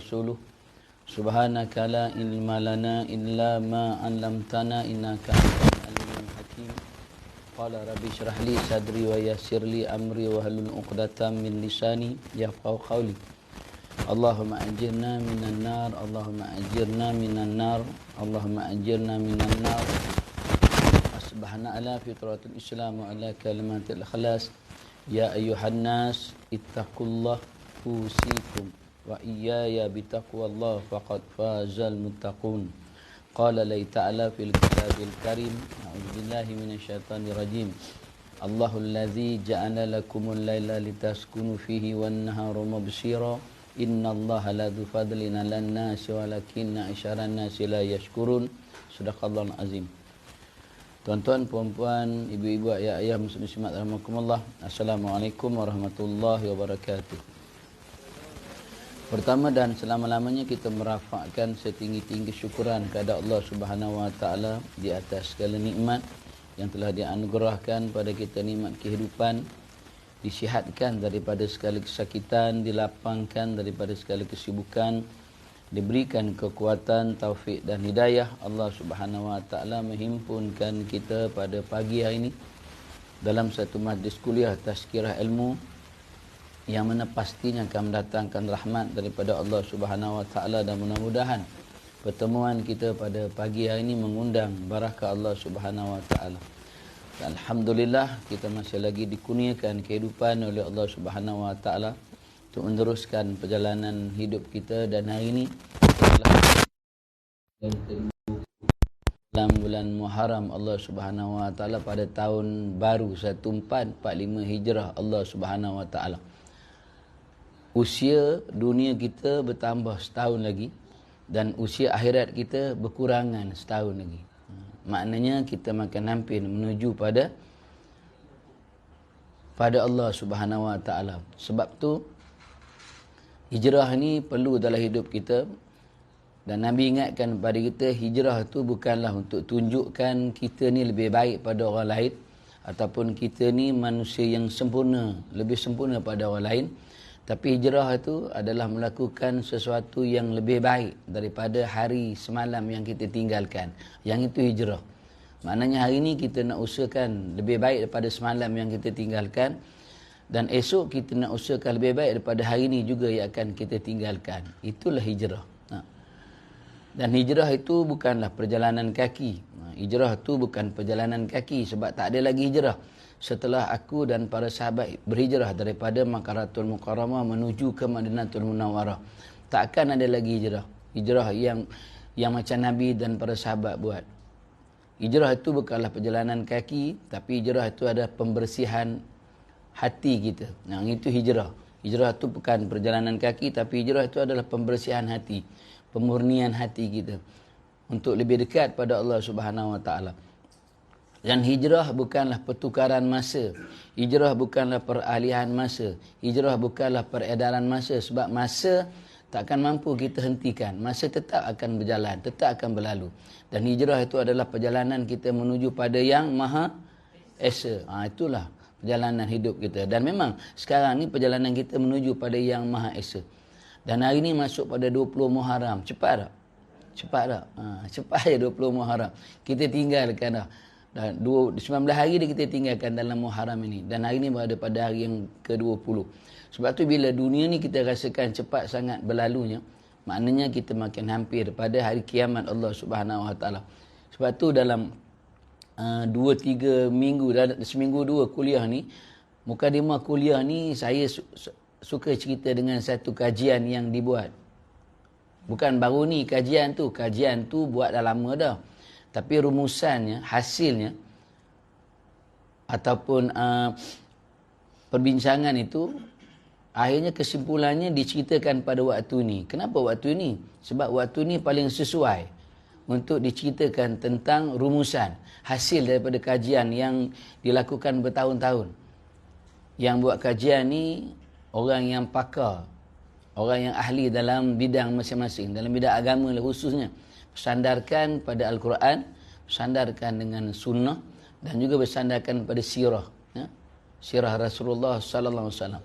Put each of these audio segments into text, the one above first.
rasuluh. Subhanaka la ilma lana illa ma 'allamtana innaka antal alimul hakim. Qala rabbi shrah li sadri wa yassir li amri wa hlul 'uqdatam min lisani yafqahu qawli. Allahumma ajirna minan nar, Allahumma ajirna minan nar, Allahumma ajirna minan nar. Asbahna ala fitratul Islam wa ala kalimatil ikhlas. Ya ayyuhan nas ittaqullah usikum wa iyaya bitaqwallah faqad fazal muttaqun. Qala la ta'ala fil kitabil karim. A'udzubillahi minasyaitonir rajim. Allahul ladzi ja'ala lakumul laila litaskunu fihi wan nahara mubsira. Innallaha ladzu fadlin 'alan nasi walakinna aktsaran nasi la yashkurun. Shadaqallahul azim. Tuan-tuan, puan-puan, ibu-ibu, ayah-ayah, muslimat rahimakumullah. Assalamualaikum warahmatullahi wabarakatuh. Pertama dan selama-lamanya kita merafakkan setinggi-tinggi syukuran kepada Allah Subhanahu wa taala di atas segala nikmat yang telah dianugerahkan pada kita, nikmat kehidupan, disihatkan daripada segala kesakitan, dilapangkan daripada segala kesibukan, diberikan kekuatan, taufik dan hidayah. Allah Subhanahu wa taala menghimpunkan kita pada pagi hari ini dalam satu majlis kuliah tazkirah ilmu yang mana pastinya akan mendatangkan rahmat daripada Allah Subhanahu wa taala, dan mudah-mudahan pertemuan kita pada pagi hari ini mengundang barakah Allah Subhanahu wa taala. Alhamdulillah, kita masih lagi dikurniakan kehidupan oleh Allah Subhanahu wa taala untuk meneruskan perjalanan hidup kita, dan hari ini dalam bulan Muharram Allah Subhanahu wa taala pada tahun baru 1445 Hijrah Allah Subhanahu wa taala. Usia dunia kita bertambah setahun lagi dan usia akhirat kita berkurangan setahun lagi. Maknanya kita makin hampir menuju pada Allah Subhanahu wa taala. Sebab tu hijrah ni perlu dalam hidup kita, dan Nabi ingatkan kepada kita, hijrah tu bukanlah untuk tunjukkan kita ni lebih baik pada orang lain ataupun kita ni manusia yang sempurna, lebih sempurna pada orang lain. Tapi hijrah itu adalah melakukan sesuatu yang lebih baik daripada hari semalam yang kita tinggalkan. Yang itu hijrah. Maknanya hari ini kita nak usahakan lebih baik daripada semalam yang kita tinggalkan, dan esok kita nak usahakan lebih baik daripada hari ini juga yang akan kita tinggalkan. Itulah hijrah. Dan hijrah itu bukanlah perjalanan kaki. Hijrah itu bukan perjalanan kaki, sebab tak ada lagi hijrah setelah aku dan para sahabat berhijrah daripada Makkahul Mukarramah menuju ke Madinatul Munawwarah. Tak akan ada lagi hijrah. Hijrah yang macam Nabi dan para sahabat buat. Hijrah itu bukanlah perjalanan kaki, tapi hijrah itu adalah pembersihan hati kita. Yang itu hijrah. Hijrah itu bukan perjalanan kaki, tapi hijrah itu adalah pembersihan hati, pemurnian hati kita untuk lebih dekat pada Allah Subhanahu wa taala. Dan hijrah bukanlah pertukaran masa. Hijrah bukanlah peralihan masa. Hijrah bukanlah peredaran masa, sebab masa takkan mampu kita hentikan. Masa tetap akan berjalan, tetap akan berlalu. Dan hijrah itu adalah perjalanan kita menuju pada yang Maha Esa. Itulah perjalanan hidup kita. Dan memang sekarang ni perjalanan kita menuju pada yang Maha Esa. Dan hari ni masuk pada 20 Muharram. Cepat tak? Cepat tak? Cepat je 20 Muharram. Kita tinggalkan dah. Dan 19 hari dah kita tinggalkan dalam Muharram ini. Dan hari ini berada pada hari yang ke-20. Sebab tu bila dunia ni kita rasakan cepat sangat berlalunya, maknanya kita makin hampir pada hari kiamat Allah Subhanahu wa taala. Sebab tu dalam 2-3 minggu, seminggu 2 kuliah ni, mukadimah kuliah ni saya suka cerita dengan satu kajian yang dibuat. Bukan baru ni kajian tu buat dah lama dah. Tapi rumusannya, hasilnya ataupun perbincangan itu, akhirnya kesimpulannya diceritakan pada waktu ni. Kenapa waktu ni? Sebab waktu ni paling sesuai untuk diceritakan tentang rumusan, hasil daripada kajian yang dilakukan bertahun-tahun. Yang buat kajian ni orang yang pakar, orang yang ahli dalam bidang masing-masing, dalam bidang agama khususnya. Bersandarkan pada Al-Quran, bersandarkan dengan sunnah, dan juga bersandarkan pada sirah, sirah Rasulullah sallallahu alaihi wasallam.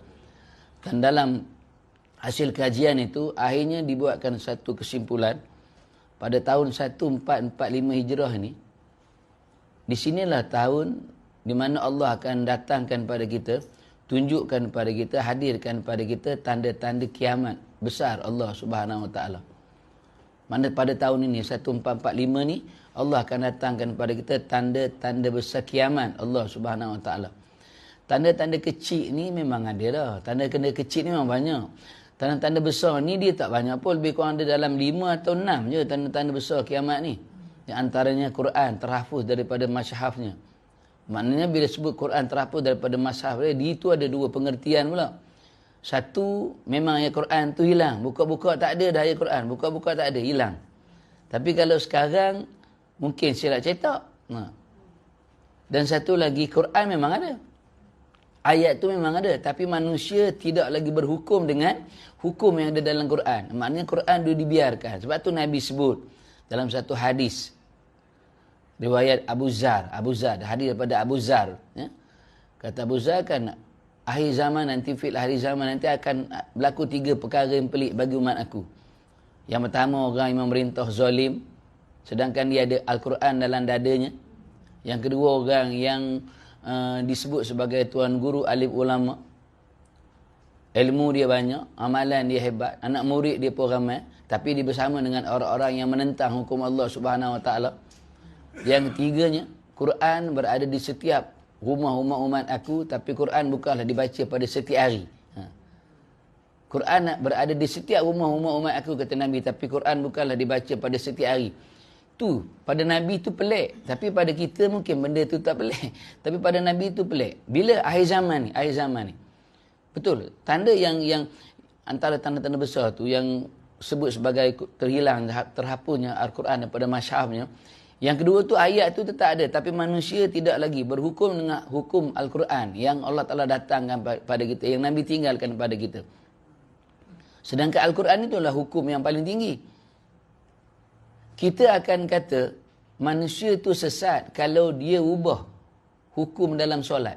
Dan dalam hasil kajian itu akhirnya dibuatkan satu kesimpulan pada tahun 1445 Hijrah ini. Di sinilah tahun di mana Allah akan datangkan pada kita, tunjukkan pada kita, hadirkan pada kita tanda-tanda kiamat besar Allah Subhanahu Wa Taala. Mana pada tahun ini 1445 ni Allah akan datangkan pada kita tanda-tanda besar kiamat Allah Subhanahu Wa Taala. Tanda-tanda kecil ni memang ada dah. Tanda-tanda kecil ni memang banyak. Tanda-tanda besar ni dia tak banyak pun, lebih kurang ada dalam 5 atau 6 je tanda-tanda besar kiamat ni. Di antaranya Quran terhafuz daripada masyhafnya. Maknanya bila sebut Quran terhafuz daripada masyhaf dia, itu ada dua pengertian pula. Satu, memang ayat Quran tu hilang. Buka-buka tak ada dah ayat Quran. Buka-buka tak ada, hilang. Tapi kalau sekarang, mungkin silap cetak. Dan satu lagi, Quran memang ada. Ayat tu memang ada. Tapi manusia tidak lagi berhukum dengan hukum yang ada dalam Quran. Maknanya Quran dia dibiarkan. Sebab tu Nabi sebut dalam satu hadis. Riwayat Abu Zar, hadis daripada Abu Zar, ya. Kata Abu Zar kan, akhir zaman nanti, fil akhir zaman nanti akan berlaku 3 perkara yang pelik bagi umat aku. Yang pertama, orang yang memerintah zalim, sedangkan dia ada Al-Quran dalam dadanya. Yang kedua, orang yang disebut sebagai tuan guru, alim ulama. Ilmu dia banyak, amalan dia hebat, anak murid dia pun ramai, tapi dia bersama dengan orang-orang yang menentang hukum Allah Subhanahu Wa Taala. Yang ketiganya, Quran berada di setiap rumah-rumah umat aku, tapi Quran bukanlah dibaca pada setiap hari. Quran berada di setiap rumah-rumah umat aku, kata Nabi, tapi Quran bukanlah dibaca pada setiap hari. Tu, pada Nabi tu pelik. Tapi pada kita mungkin benda tu tak pelik. Tapi pada Nabi tu pelik. Bila akhir zaman ni. Betul. Tanda yang antara tanda-tanda besar tu yang sebut sebagai terhilang, terhapusnya Al-Quran daripada masyhafnya. Yang kedua tu, ayat tu tetap ada. Tapi manusia tidak lagi berhukum dengan hukum Al-Quran yang Allah Ta'ala datangkan pada kita, yang Nabi tinggalkan pada kita. Sedangkan Al-Quran itulah hukum yang paling tinggi. Kita akan kata manusia tu sesat kalau dia ubah hukum dalam solat.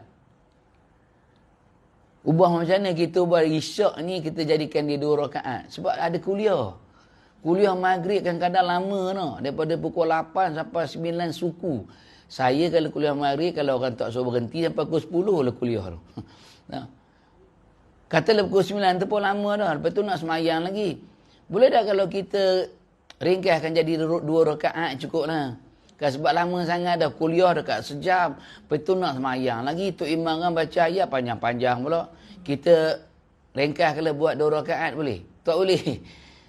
Ubah macam mana kita ubah isyak ni, kita jadikan dia 2 rakaat. Sebab ada kuliah. Kuliah maghrib kadang-kadang lama no. Daripada pukul 8 sampai 9 suku. Saya kalau kuliah maghrib, kalau orang tak suruh berhenti sampai pukul 10 lah kuliah tu. Katalah pukul 9 tu pun lama dah. Lepas tu nak semayang lagi. Boleh tak kalau kita ringkaskan jadi 2 rakaat cukup lah. Kan sebab lama sangat dah, kuliah dekat sejam. Lepas tu nak semayang lagi. Tok Imam kan baca ayat panjang-panjang pula. Kita ringkaskan buat 2 rakaat boleh? Tak boleh.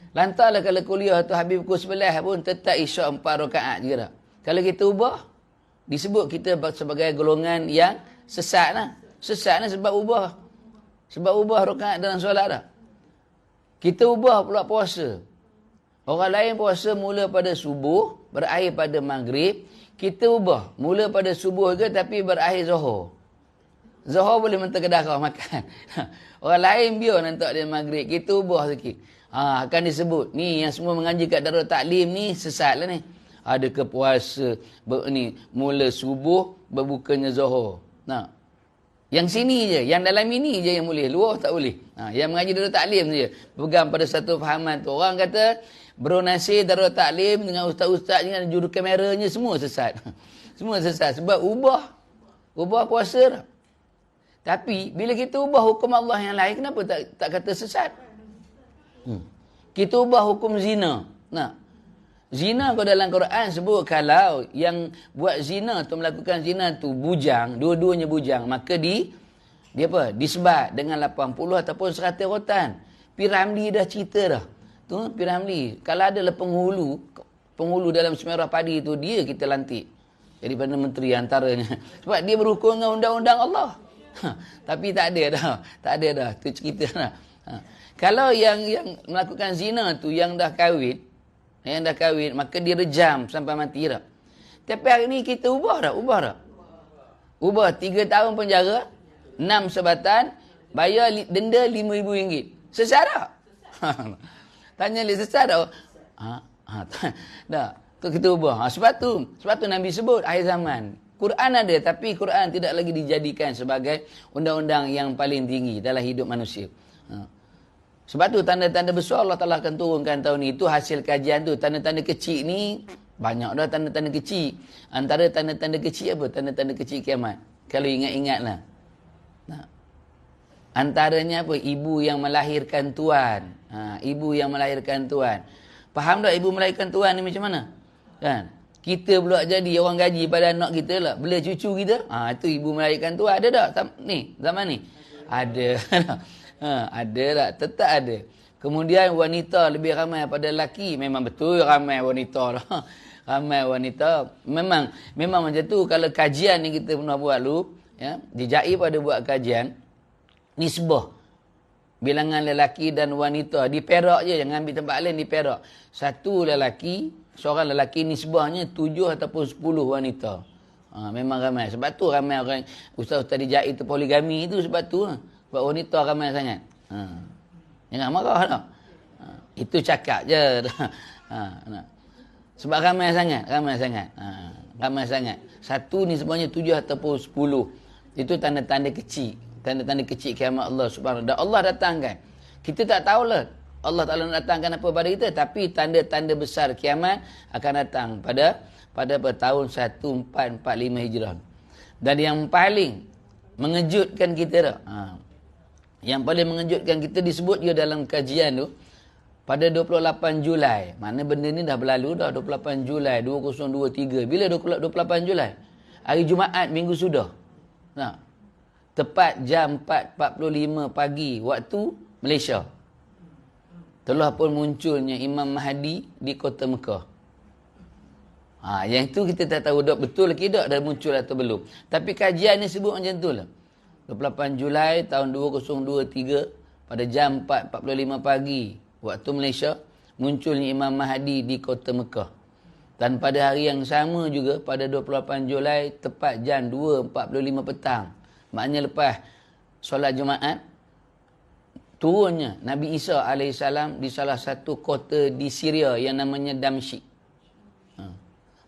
Lantarlah kalau kuliah tu habis pukul 11 pun tetap isyak 4 rakaat je dah. Kalau kita ubah, disebut kita sebagai golongan yang sesat lah. Sesat lah sebab ubah. Sebab ubah rakaat dalam solat dah. Kita ubah pula puasa. Orang lain puasa mula pada subuh, berakhir pada maghrib. Kita ubah. Mula pada subuh ke tapi berakhir zuhur. Zuhur boleh mentah kedah kau makan. Orang lain biar nanti dia maghrib. Kita ubah sikit. Akan disebut. Ni yang semua mengaji kat Darul Taklim ni sesat lah ni. Ada ke puasa ni mula subuh, berbukanya zuhur. Nah. Yang sini je, yang dalam ini je yang boleh. Luar tak boleh. Yang mengaji Darul Taklim je. Pegang pada satu fahaman tu. Orang kata Bro Nasir Darul Taklim dengan ustaz-ustaz dengan juru kameranya semua sesat. Semua sesat sebab ubah puasa dah. Tapi bila kita ubah hukum Allah yang lain, kenapa tak kata sesat? Kita ubah hukum zina. Nah, zina kalau dalam Quran sebut kalau yang buat zina tu, melakukan zina tu bujang, dua-duanya bujang, maka dia disebat dengan 80 ataupun 100 rotan. Piramli dah cerita dah. Tu Piramli. Kalau adalah penghulu dalam semerah padi tu, dia kita lantik jadi Perdana Menteri antaranya. Sebab dia berhukum dengan undang-undang Allah. Tapi tak ada dah. Tu cerita dah. Kalau yang melakukan zina tu yang dah kahwin, maka dia rejam sampai mati dah. Tapi hari ni kita ubah dah. Ubah 3 tahun penjara, 6 sebatan, bayar denda RM5,000. Sesat tak? Tanya dia sesat tak? Dah. Tu kita ubah. Sebab tu Nabi sebut akhir zaman. Quran ada, tapi Quran tidak lagi dijadikan sebagai undang-undang yang paling tinggi dalam hidup manusia. Sebab tu tanda-tanda besar Allah Ta'ala akan turunkan tahun ni. Itu hasil kajian tu. Tanda-tanda kecil ni, banyak dah tanda-tanda kecil. Antara tanda-tanda kecil apa? Tanda-tanda kecil kiamat. Kalau ingat-ingatlah. Nah. Antaranya apa? Ibu yang melahirkan tuan. Ibu yang melahirkan tuan. Faham tak ibu melahirkan tuan ni macam mana? Kan? Kita pula jadi orang gaji pada anak kita lah. Bela cucu kita. Itu ibu melahirkan tuan. Ada tak? Ni, zaman ni? Ada. Ada tak? Tetap ada. Kemudian wanita lebih ramai pada lelaki. Memang betul ramai wanita lah. Ramai wanita. Memang macam tu. Kalau kajian ni kita pernah buat dulu. Ya, dijai pada buat kajian. Nisbah. Bilangan lelaki dan wanita. Di Perak je. Jangan ambil tempat lain di Perak. Satu lelaki. Seorang lelaki nisbahnya 7 ataupun 10 wanita. Memang ramai. Sebab tu ramai orang. Ustaz-ustaz dijai tu poligami tu sebab tu. Sebab wanita ramai sangat. Jangan marah tak? Itu cakap je. Sebab ramai sangat. Ramai sangat. Satu ni sebenarnya 7 ataupun 10. Itu tanda-tanda kecil. Tanda-tanda kecil kiamat Allah subhanahu wa ta'ala. Allah datangkan. Kita tak tahulah Allah Ta'ala nak datangkan apa pada kita. Tapi tanda-tanda besar kiamat akan datang pada tahun 1445 Hijrah. Dan yang paling mengejutkan kita dah. Yang paling mengejutkan kita disebut dia dalam kajian tu pada 28 Julai. Mana benda ni dah berlalu dah 28 Julai 2023. Bila 28 Julai? Hari Jumaat minggu sudah. Tepat jam 4.45 pagi waktu Malaysia. Telah pun munculnya Imam Mahdi di kota Mekah. Yang itu kita tak tahu betul ke tak dah muncul atau belum. Tapi kajian ni sebut macam tu lah. 28 Julai tahun 2023 pada jam 4.45 pagi waktu Malaysia munculnya Imam Mahdi di kota Mekah. Dan pada hari yang sama juga pada 28 Julai tepat jam 2.45 petang. Maknanya lepas solat Jumaat turunnya Nabi Isa AS di salah satu kota di Syria yang namanya Damsyik.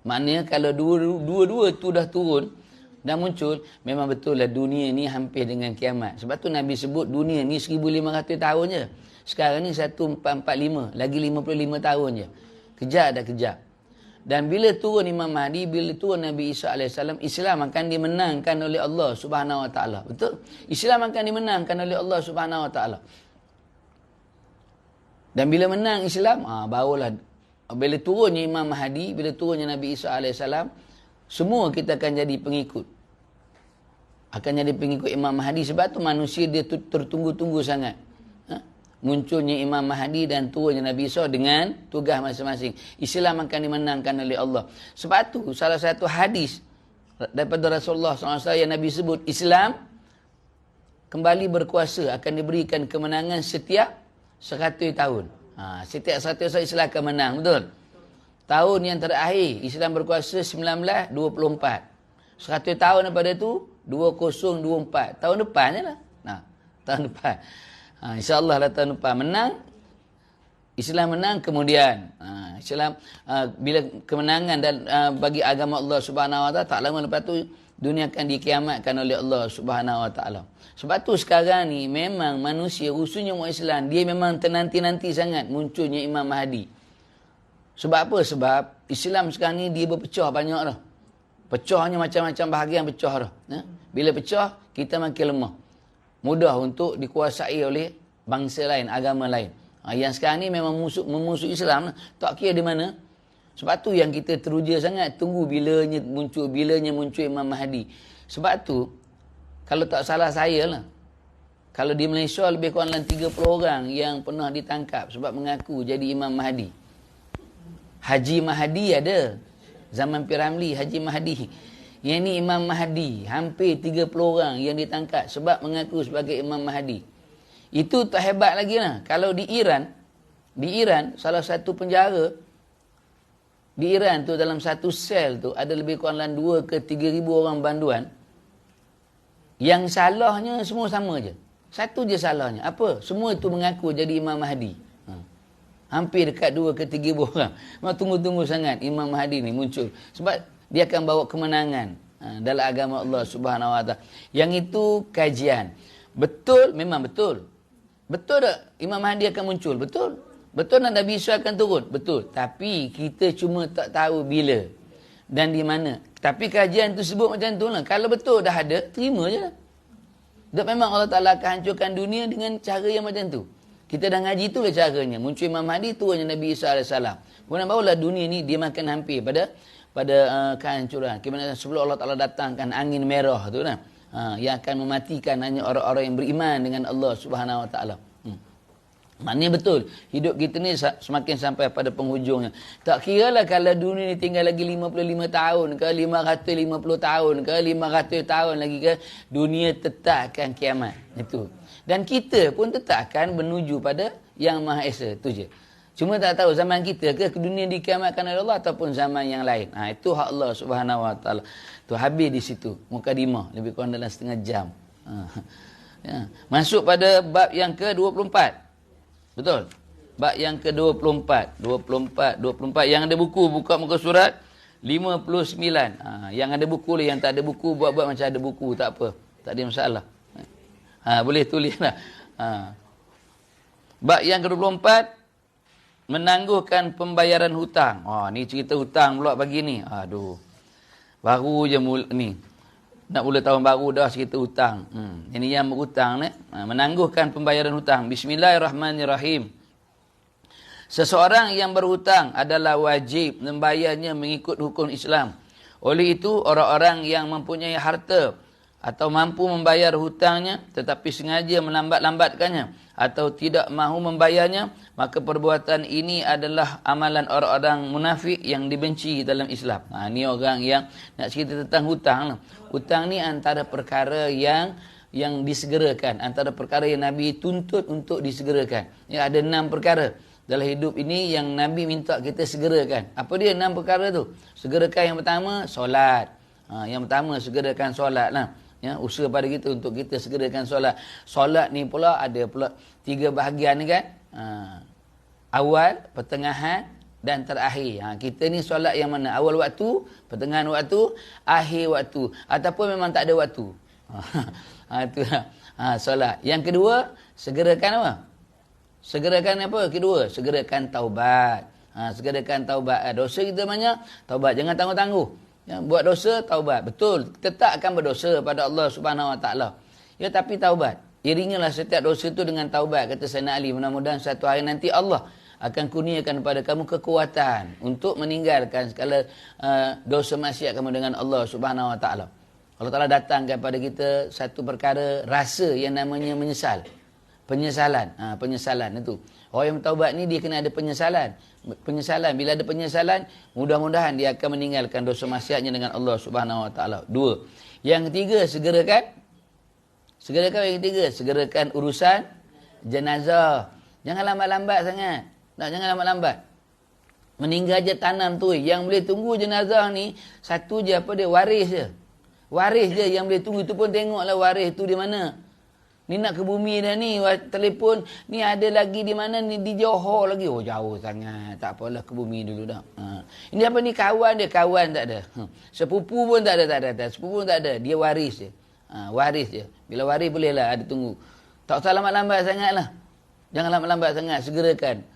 Maknanya kalau dua-dua tu dah turun dan muncul, memang betul lah dunia ni hampir dengan kiamat. Sebab tu Nabi sebut dunia ni 1500 tahun je. Sekarang ni 1445, lagi 55 tahun je. Kejap. Dan bila turun Imam Mahdi, bila turun Nabi Isa AS, Islam akan dimenangkan oleh Allah Subhanahu Wa Taala. Betul? Islam akan dimenangkan oleh Allah Subhanahu Wa Taala. Dan bila menang Islam, barulah bila turunnya Imam Mahdi, bila turunnya Nabi Isa AS, semua kita akan jadi pengikut. Akan jadi pengikut Imam Mahdi. Sebab tu manusia dia tertunggu-tunggu sangat. Munculnya Imam Mahdi dan turunnya Nabi Isa dengan tugas masing-masing. Islam akan dimenangkan oleh Allah. Sebab tu salah satu hadis daripada Rasulullah SAW yang Nabi sebut, Islam kembali berkuasa, akan diberikan kemenangan setiap 100 tahun. Setiap 100 tahun Islam akan menang, betul? Tahun yang terakhir Islam berkuasa 1924. 100 tahun daripada tu 2024. Tahun depan je lah. Tahun depan. InsyaAllah lah tahun depan menang. Islam menang, kemudian Islam bila kemenangan dan bagi agama Allah Subhanahu Wa Taala, tak lama lepas tu dunia akan dikiamatkan oleh Allah Subhanahu Wa Taala. Sebab tu sekarang ni memang manusia khususnya umat Islam, dia memang tenanti-nanti sangat munculnya Imam Mahdi. Sebab apa? Sebab Islam sekarang ni dia berpecah banyak dah. Pecahnya macam-macam bahagian pecah dah. Bila pecah, kita makin lemah. Mudah untuk dikuasai oleh bangsa lain, agama lain. Yang sekarang ni memang memusuh Islam lah. Tak kira di mana. Sebab tu yang kita teruja sangat tunggu bilanya muncul Imam Mahdi. Sebab tu kalau tak salah saya lah, kalau di Malaysia lebih kurang dalam 30 orang yang pernah ditangkap sebab mengaku jadi Imam Mahdi. Haji Mahdi ada. Zaman Piramli, Haji Mahdi. Yang ni Imam Mahdi. Hampir 30 orang yang ditangkap sebab mengaku sebagai Imam Mahdi. Itu tak hebat lagi lah. Kalau di Iran, salah satu penjara, di Iran tu dalam satu sel tu ada lebih kurang dalam 2 ke 3 ribu orang banduan. Yang salahnya semua sama je. Satu je salahnya. Apa? Semua tu mengaku jadi Imam Mahdi. Hampir dekat 2 ke 3 ribu orang. Memang tunggu-tunggu sangat Imam Mahdi ni muncul. Sebab dia akan bawa kemenangan dalam agama Allah Subhanahu Wa Taala. Yang itu kajian. Betul, memang betul. Betul tak Imam Mahdi akan muncul? Betul. Betul nak Nabi Isa akan turun? Betul. Tapi kita cuma tak tahu bila dan di mana. Tapi kajian tu sebut macam tu lah. Kalau betul dah ada, terima je lah. Dan memang Allah Ta'ala akan hancurkan dunia dengan cara yang macam tu. Kita dah ngaji tu lah caranya. Muncul Imam Mahdi, turunnya Nabi Isa AS. Kemudian barulah dunia ni dia makan hampir pada kehancuran. Kemudian sebelum Allah Ta'ala datangkan angin merah tu lah. Yang akan mematikan hanya orang-orang yang beriman dengan Allah Subhanahu Wa Ta'ala. Maknanya betul, hidup kita ni semakin sampai pada penghujungnya. Tak kira lah kalau dunia ni tinggal lagi 55 tahun ke, 550 tahun ke, 500 tahun lagi ke, dunia tetap akan kiamat. Itu. Dan kita pun tetap akan menuju pada Yang Maha Esa. Itu je. Cuma tak tahu zaman kita ke dunia dikiamatkan oleh Allah ataupun zaman yang lain. Itu hak Allah Subhanahu Wa Ta'ala. Tu habis di situ. Mukadimah. Lebih kurang dalam setengah jam. Ya. Masuk pada bab yang ke-24. Betul? Bab yang ke-24. 24. Yang ada buku, buka muka surat 59. Yang ada buku lah. Yang tak ada buku, buat-buat macam ada buku. Tak apa. Tak ada masalah. Boleh tulis lah. Bab yang ke-24. Menangguhkan pembayaran hutang. Ni cerita hutang pula pagi ni. Aduh. Baru je ni. Nak mula tahun baru dah cerita hutang. Ini yang berhutang ni. Menangguhkan pembayaran hutang. Bismillahirrahmanirrahim. Seseorang yang berhutang adalah wajib membayarnya mengikut hukum Islam. Oleh itu, orang-orang yang mempunyai harta atau mampu membayar hutangnya tetapi sengaja melambat-lambatkannya atau tidak mahu membayarnya, maka perbuatan ini adalah amalan orang-orang munafik yang dibenci dalam Islam. Ni orang yang nak cerita tentang hutang. Hutang ni antara perkara yang disegerakan, antara perkara yang Nabi tuntut untuk disegerakan. Ya, ada 6 perkara dalam hidup ini yang Nabi minta kita segerakan. Apa dia 6 perkara tu? Segerakan yang pertama, solat. Yang pertama, segerakan solat lah. Ya, usaha pada kita untuk kita segerakan solat. Solat ni pula ada pula 3 bahagian ni kan. Awal, pertengahan dan terakhir. Kita ni solat yang mana? Awal waktu, pertengahan waktu, akhir waktu. Ataupun memang tak ada waktu. Itulah solat. Yang kedua, segerakan apa? Segerakan apa? Kedua, segerakan taubat. Segerakan taubat. Dosa kita banyak, taubat. Jangan tangguh-tangguh. Ya, buat dosa, taubat. Betul, tetap akan berdosa pada Allah Subhanahu Wa Ta'ala. Ya, tapi taubat. Iringilah setiap dosa itu dengan taubat. Kata Sayyidina Ali, mudah-mudahan satu hari nanti Allah akan kurniakan kepada kamu kekuatan untuk meninggalkan segala dosa maksiat kamu dengan Allah Subhanahu Wa Ta'ala. Allah Ta'ala datangkan kepada kita satu perkara, rasa yang namanya menyesal. Penyesalan. Penyesalan itu. Orang yang bertaubat ni dia kena ada penyesalan. Penyesalan. Bila ada penyesalan, mudah-mudahan dia akan meninggalkan dosa maksiatnya dengan Allah Subhanahu Wa Ta'ala. 2. Yang ketiga, segerakan yang ketiga, segerakan urusan jenazah. Jangan lambat-lambat sangat. Jangan lambat-lambat. Meninggal je tanam tu. Yang boleh tunggu jenazah ni, satu je apa dia, waris je. Waris je yang boleh tunggu. Itu pun tengoklah waris tu di mana. Ni nak ke bumi dah ni, telefon ni ada lagi di mana ni, di Johor lagi. Jauh sangat. Tak apalah, ke bumi dulu dah. Ini apa ni, kawan dia, kawan tak ada. Sepupu pun tak ada. Sepupu pun tak ada. Dia waris je. Waris je. Bila waris bolehlah ada tunggu. Tak usah lambat-lambat sangatlah. Jangan lambat-lambat sangat, segerakan.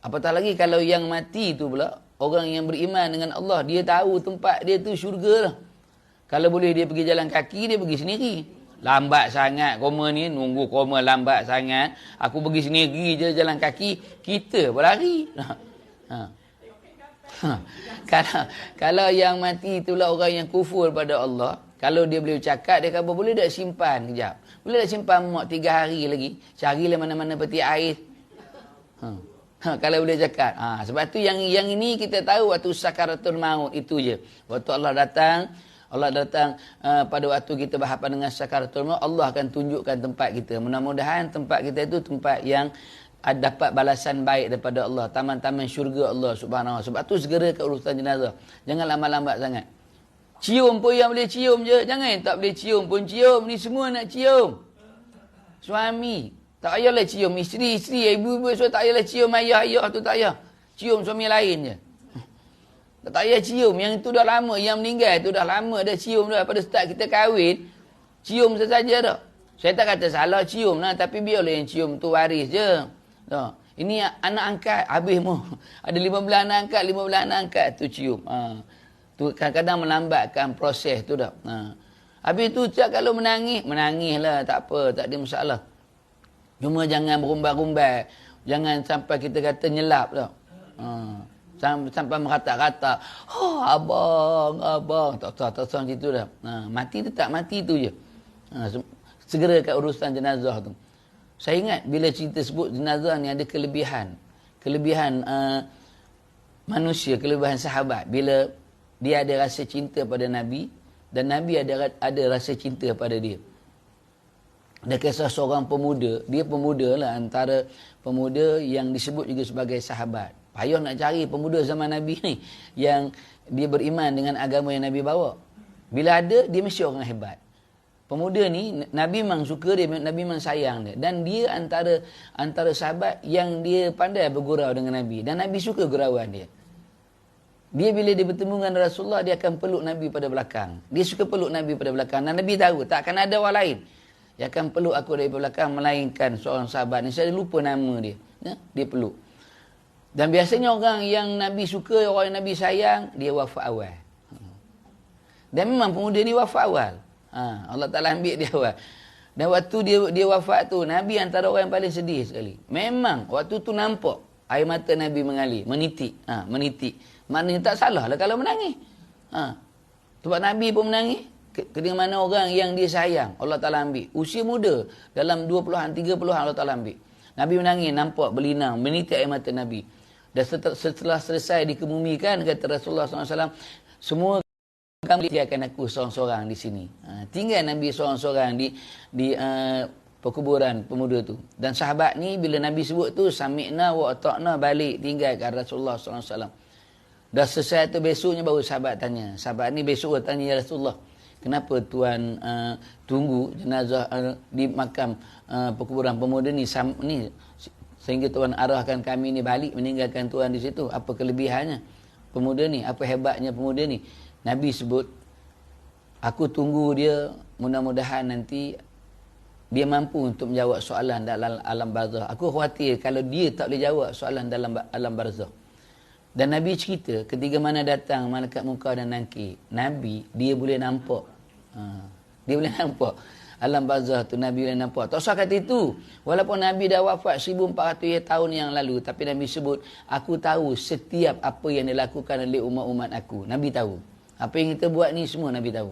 Apatah lagi kalau yang mati tu pula, orang yang beriman dengan Allah, dia tahu tempat dia tu syurga lah. Kalau boleh dia pergi jalan kaki, dia pergi sendiri. Lambat sangat koma ni, nunggu koma lambat sangat. Aku pergi sendiri je jalan kaki, kita berlari. Kalau yang mati itulah orang yang kufur pada Allah, kalau dia boleh cakap, dia kata boleh tak simpan kejap? Boleh tak simpan mak 3 hari lagi? Carilah mana-mana peti air. Kalau boleh cakap. Sebab tu yang ini kita tahu waktu sakaratul maut itu je. Waktu Allah datang pada waktu kita berhadapan dengan sakaratul maut, Allah akan tunjukkan tempat kita. Mudah-mudahan tempat kita itu tempat yang dapat balasan baik daripada Allah, taman-taman syurga Allah Subhanahu Wa. Sebab tu segera ke urusan jenazah. Jangan lambat-lambat sangat. Cium pun yang boleh cium je. Jangan tak boleh cium pun cium. Ni semua nak cium. Suami tak payahlah cium isteri, ibu-ibu so tak payahlah cium ayah tu, tak payah. Cium suami lain je. Tak payah cium. Yang itu dah lama. Yang meninggal itu dah lama dah cium dah. Pada start kita kahwin, cium saja dah. Saya tak kata salah cium lah, tapi biarlah yang cium tu waris je. Tak. Ini anak angkat, habis mu. Ada 15 anak angkat, 15 anak angkat tu cium. Tu kadang-kadang melambatkan proses tu dah. Habis tu kalau menangislah, tak apa, tak ada masalah. Cuma jangan berumbar-umbar. Jangan sampai kita kata nyelap tak. Sampai merata-rata. Oh, abang. Tak macam itu dah. Mati tu tak mati tu je. Segera kat urusan jenazah tu. Saya ingat bila cerita sebut jenazah ni ada kelebihan. Kelebihan manusia, kelebihan sahabat. Bila dia ada rasa cinta pada Nabi dan Nabi ada rasa cinta pada dia. Ada kisah seorang pemuda. Dia pemuda lah, antara pemuda yang disebut juga sebagai sahabat. Payah nak cari pemuda zaman Nabi ni yang dia beriman dengan agama yang Nabi bawa. Bila ada, dia mesti orang hebat. Pemuda ni, Nabi memang suka dia, Nabi memang sayang dia. Dan dia antara sahabat yang dia pandai bergurau dengan Nabi. Dan Nabi suka gurauan dia. Dia bila dia bertemu dengan Rasulullah, dia akan peluk Nabi pada belakang. Dia suka peluk Nabi pada belakang. Dan Nabi tahu, tak akan ada orang lain yang akan peluk aku dari belakang, melainkan seorang sahabat ni. Saya lupa nama dia. Dia peluk. Dan biasanya orang yang Nabi suka, orang yang Nabi sayang, dia wafat awal. Dan memang pemuda ni wafat awal. Allah Ta'ala ambil dia awal. Dan waktu dia wafat tu, Nabi antara orang yang paling sedih sekali. Memang waktu tu nampak air mata Nabi mengalir, menitik. Menitik. Maknanya tak salah lah kalau menangis. Sebab Nabi pun menangis. Ketika mana orang yang dia sayang, Allah Ta'ala ambil. Usia muda, dalam 20-an, 30-an Allah Ta'ala ambil. Nabi menangis, nampak berlinang, menitik air mata Nabi. Dan setelah selesai dikebumikan, kata Rasulullah SAW, semua kamu tinggalkan aku seorang-seorang di sini. Tinggal Nabi seorang-seorang di perkuburan pemuda tu. Dan sahabat ni, bila Nabi sebut tu, sami'na wa ata'na, balik tinggalkan Rasulullah SAW. Dah selesai tu, besoknya baru sahabat tanya. Sahabat ni besok tanya, ya Rasulullah, kenapa Tuan tunggu jenazah di makam perkuburan pemuda ni sehingga Tuan arahkan kami ni balik meninggalkan Tuan di situ? Apa kelebihannya pemuda ni? Apa hebatnya pemuda ni? Nabi sebut, aku tunggu dia, mudah-mudahan nanti dia mampu untuk menjawab soalan dalam alam barzakh. Aku khawatir kalau dia tak boleh jawab soalan dalam alam barzakh. Dan Nabi cerita, ketika mana datang malaikat munkar dan nakir, Nabi, dia boleh nampak. Dia boleh nampak. Alam barzakh tu Nabi boleh nampak. Tak usah kata itu. Walaupun Nabi dah wafat 1400 tahun yang lalu, tapi Nabi sebut, aku tahu setiap apa yang dilakukan oleh umat-umat aku. Nabi tahu. Apa yang kita buat ni semua Nabi tahu.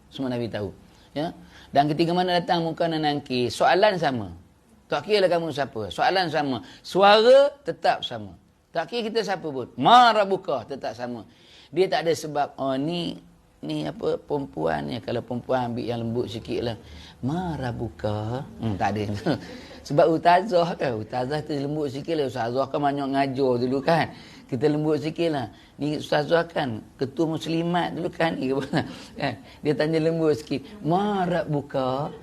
Semua Nabi tahu. Ya? Dan ketika mana datang munkar dan nakir, soalan sama. Tak kira lah kamu siapa. Soalan sama. Suara tetap sama. Tak kira kita siapa pun. Marabuka tetap sama. Dia tak ada sebab, ni apa perempuan ni, kalau perempuan ambil yang lembut sikit lah. Marabuka. Tak ada. Sebab Ustazah kan. Ustazah tu lembut sikit lah. Ustazah kan banyak ngajar dulu kan. Kita lembut sikit lah. Ni Ustazah kan ketua muslimat dulu kan. Dia tanya lembut sikit. Marabuka.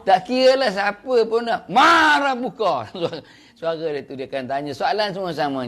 Tak kira lah siapa pun nak. Marabuka. Suara dia tu dia akan tanya. Soalan semua sama ni.